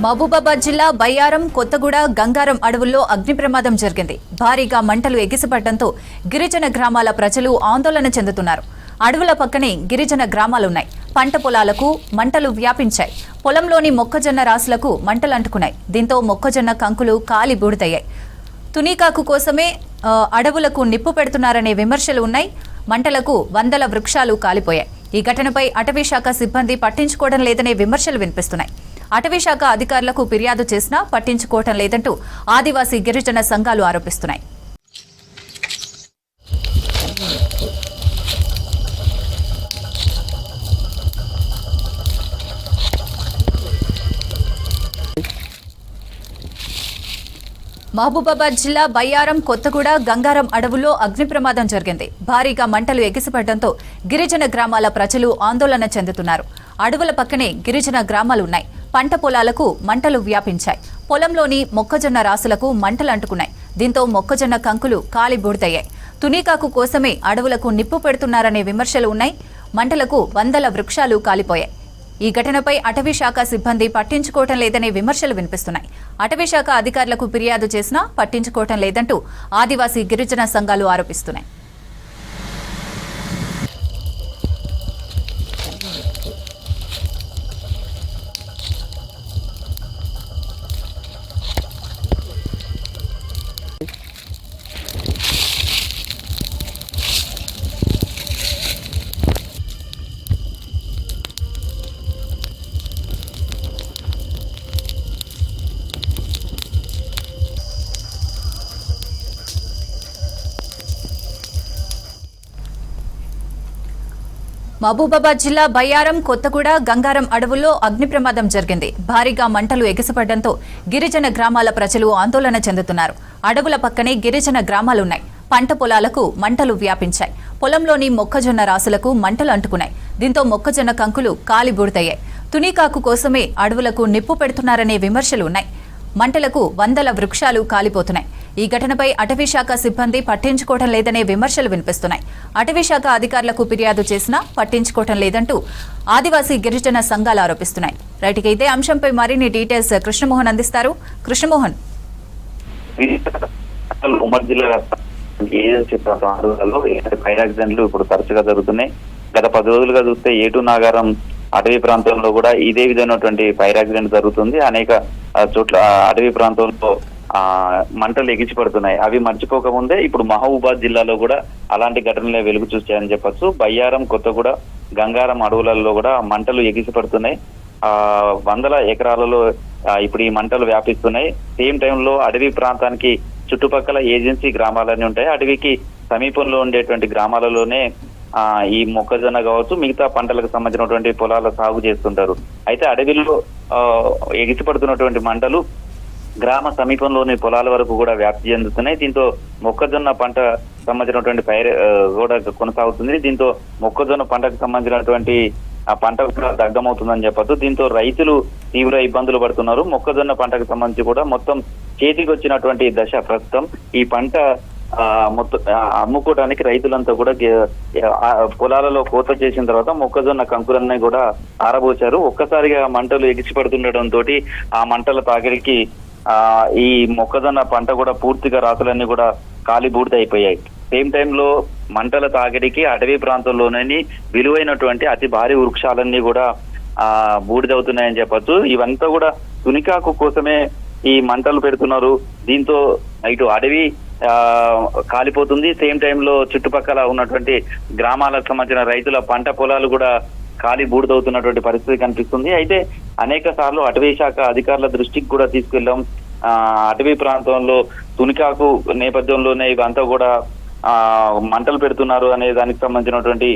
మహబూబాబాద్ జిల్లా బయ్యారం, కొత్తగూడ, గంగారం అడవుల్లో అగ్ని ప్రమాదం జరిగింది. భారీగా మంటలు ఎగిసిపడడంతో గిరిజన గ్రామాల ప్రజలు ఆందోళన చెందుతున్నారు. అడవుల పక్కనే గిరిజన గ్రామాలున్నాయి. పంట పొలాలకు మంటలు వ్యాపించాయి. పొలంలోని మొక్కజొన్న రాసులకు మంటలు అంటుకున్నాయి. దీంతో మొక్కజొన్న కంకులు కాలి బూడిదయ్యాయి. తునీకాకు కోసమే అడవులకు నిప్పు పెడుతున్నారనే విమర్శలు ఉన్నాయి. మంటలకు వందల వృక్షాలు కాలిపోయాయి. ఈ ఘటనపై అటవీశాఖ సిబ్బంది పట్టించుకోవడం లేదనే విమర్శలు వినిపిస్తున్నాయి. అటవీశాఖ అధికారులకు ఫిర్యాదు చేసినా పట్టించుకోవటం లేదంటూ ఆదివాసీ గిరిజన సంఘాలు ఆరోపిస్తున్నాయి. మహబూబాబాద్ జిల్లా బయ్యారం, కొత్తగూడ, గంగారం అడవుల్లో అగ్ని ప్రమాదం జరిగింది. భారీగా మంటలు ఎగిసిపడడంతో గిరిజన గ్రామాల ప్రజలు ఆందోళన చెందుతున్నారు. అడవుల పక్కనే గిరిజన గ్రామాలున్నాయి. పంట పొలాలకు మంటలు వ్యాపించాయి. పొలంలోని మొక్కజొన్న రాసులకు మంటలు అంటుకున్నాయి. దీంతో మొక్కజొన్న కంకులు కాలి బూడిదయ్యాయి. తునీకాకు కోసమే అడవులకు నిప్పు పెడుతున్నారనే విమర్శలు ఉన్నాయి. మంటలకు వందల వృక్షాలు కాలిపోయాయి. ఈ ఘటనపై అటవీశాఖ సిబ్బంది పట్టించుకోవటం లేదనే విమర్శలు వినిపిస్తున్నాయి. అటవీశాఖ అధికారులకు ఫిర్యాదు చేసినా పట్టించుకోవటం లేదంటూ ఆదివాసీ గిరిజన సంఘాలు ఆరోపిస్తున్నాయి. మహబూబాబాద్ జిల్లా బయ్యారం, కొత్తగూడ, గంగారం అడవుల్లో అగ్ని ప్రమాదం జరిగింది. భారీగా మంటలు ఎగిసిపడడంతో గిరిజన గ్రామాల ప్రజలు ఆందోళన చెందుతున్నారు. అడవుల పక్కనే గిరిజన గ్రామాలున్నాయి. పంట పొలాలకు మంటలు వ్యాపించాయి. పొలంలోని మొక్కజొన్న రాసులకు మంటలు అంటుకున్నాయి. దీంతో మొక్కజొన్న కంకులు కాలి బూడిదయ్యాయి. తునీకాకు కోసమే అడవులకు నిప్పు పెడుతున్నారనే విమర్శలు ఉన్నాయి. మంటలకు వందల వృక్షాలు కాలిపోతున్నాయి. ఈ ఘటనపై అటవీశాఖ సిబ్బంది పట్టించుకోవడం లేదనే విమర్శలు వినిపిస్తున్నాయి. అటవీశాఖ అధికారులకు ఫిర్యాదు చేసినా పట్టించుకోవడం లేదంటూ ఆదివాసీ గిరిజన సంఘాలు ఆరోపిస్తున్నాయి. రైట్గా ఇదే అంశంపై మరిన్ని డీటెయిల్స్ కృష్ణమోహన్ అందిస్తారు. కృష్ణమోహన్, ఉమ్మడి జిల్లా ఏజెన్సీ ప్రాంతాలలో ఫైర్ యాక్సిడెంట్లు ఇప్పుడు తరచుగా జరుగుతున్నాయి. గత 10 రోజులుగా చూస్తే ఏటు నాగారం అటవీ ప్రాంతంలో కూడా ఇదే విధమైనటువంటి ఫైర్ యాక్సిడెంట్ జరుగుతుంది. అనేక చోట్ల అటవీ ప్రాంతంలో మంటలు ఎగిసిపడుతున్నాయి. అవి మర్చిపోకముందే ఇప్పుడు మహబూబాద్ జిల్లాలో కూడా అలాంటి ఘటనలే వెలుగు చూస్తాయని చెప్పొచ్చు. బయ్యారం, కొత్తగూడ, గంగారం అడవులలో కూడా మంటలు ఎగిసిపడుతున్నాయి. వందల ఎకరాలలో ఇప్పుడు ఈ మంటలు వ్యాపిస్తున్నాయి. సేమ్ టైంలో అడవి ప్రాంతానికి చుట్టుపక్కల ఏజెన్సీ గ్రామాలన్నీ ఉంటాయి. అడవికి సమీపంలో ఉండేటువంటి గ్రామాలలోనే ఈ మొక్కజొన్న కావచ్చు, మిగతా పంటలకు సంబంధించినటువంటి పొలాల సాగు చేస్తుంటారు. అయితే అడవిలో ఎగిసిపడుతున్నటువంటి మంటలు గ్రామ సమీపంలోని పొలాల వరకు కూడా వ్యాప్తి చెందుతున్నాయి. దీంతో మొక్కజొన్న పంట సంబంధించినటువంటి పైరు కూడా కొనసాగుతుంది. దీంతో మొక్కజొన్న పంటకు సంబంధించినటువంటి ఆ పంట కూడా దగ్ధమవుతుందని చెప్పొచ్చు. దీంతో రైతులు తీవ్ర ఇబ్బందులు పడుతున్నారు. మొక్కజొన్న పంటకు సంబంధించి కూడా మొత్తం చేతికి వచ్చినటువంటి దశ ప్రస్తుతం. ఈ పంట మొత్తం అమ్ముకోవడానికి రైతులంతా కూడా పొలాలలో కోత చేసిన తర్వాత మొక్కజొన్న కంకులన్నీ కూడా ఆరబోచారు. ఒక్కసారిగా మంటలు ఎగిసిపడుతుండటంతో ఆ మంటల తాకిడికి ఈ మొక్కజొన్న పంట కూడా పూర్తిగా రాసులన్నీ కూడా కాలి బూడిద అయిపోయాయి. సేమ్ టైంలో మంటల తాకిడికి అటవీ ప్రాంతంలోని విలువైనటువంటి అతి భారీ వృక్షాలన్నీ కూడా బూడిదవుతున్నాయని చెప్పొచ్చు. ఇవంతా కూడా తునికాకు కోసమే ఈ మంటలు పెడుతున్నారు. దీంతో ఇటు అడవి కాలిపోతుంది. సేమ్ టైంలో చుట్టుపక్కల ఉన్నటువంటి గ్రామాలకు సంబంధించిన రైతుల పంట పొలాలు కూడా కాలి బూడిదవుతున్నటువంటి పరిస్థితి కనిపిస్తుంది. అయితే అనేక సార్లు అటవీ శాఖ అధికారుల దృష్టికి కూడా తీసుకెళ్లాం. అటవీ ప్రాంతంలో తునికాకు నేపథ్యంలోనే ఇవంతా కూడా మంటలు పెడుతున్నారు అనే దానికి సంబంధించినటువంటి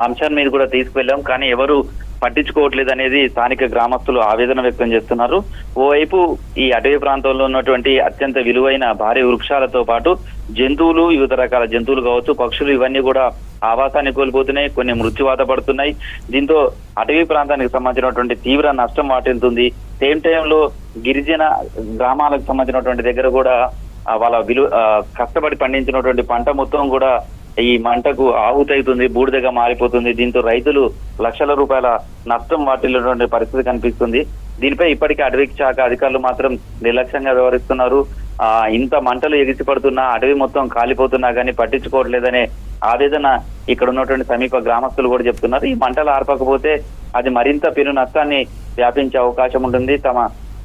అంశాన్ని మీద కూడా తీసుకువెళ్ళాం. కానీ ఎవరు పట్టించుకోవట్లేదు అనేది స్థానిక గ్రామస్తులు ఆవేదన వ్యక్తం చేస్తున్నారు. ఓవైపు ఈ అటవీ ప్రాంతంలో ఉన్నటువంటి అత్యంత విలువైన భారీ వృక్షాలతో పాటు జంతువులు, వివిధ రకాల జంతువులు కావచ్చు, పక్షులు ఇవన్నీ కూడా ఆవాసాన్ని కోల్పోతున్నాయి. కొన్ని మృత్యువాత పడుతున్నాయి. దీంతో అటవీ ప్రాంతానికి సంబంధించినటువంటి తీవ్ర నష్టం వాటిల్తుంది. సేమ్ టైంలో గిరిజన గ్రామాలకు సంబంధించినటువంటి దగ్గర కూడా వాళ్ళ కష్టపడి పండించినటువంటి పంట మొత్తం కూడా ఈ మంటకు ఆహుతవుతుంది, బూడిదగా మారిపోతుంది. దీంతో రైతులు లక్షల రూపాయల నష్టం వాటిల్లినటువంటి పరిస్థితి కనిపిస్తుంది. దీనిపై ఇప్పటికే అటవీ శాఖ అధికారులు మాత్రం నిర్లక్ష్యంగా వ్యవహరిస్తున్నారు. ఇంత మంటలు ఎగిసి పడుతున్నా, అడవి మొత్తం కాలిపోతున్నా కానీ పట్టించుకోవట్లేదనే ఆవేదన ఇక్కడ ఉన్నటువంటి సమీప గ్రామస్తులు కూడా చెప్తున్నారు. ఈ మంటలు ఆర్పకపోతే అది మరింత పెను నష్టాన్ని వ్యాపించే అవకాశం ఉంటుంది. తమ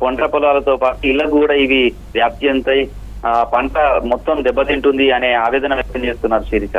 పంట పొలాలతో పాటు ఇళ్లకు కూడా ఇవి వ్యాప్తి చెందుతాయి, పంట మొత్తం దెబ్బతింటుంది అనే ఆవేదన వ్యక్తం చేస్తున్నారు శిరీష.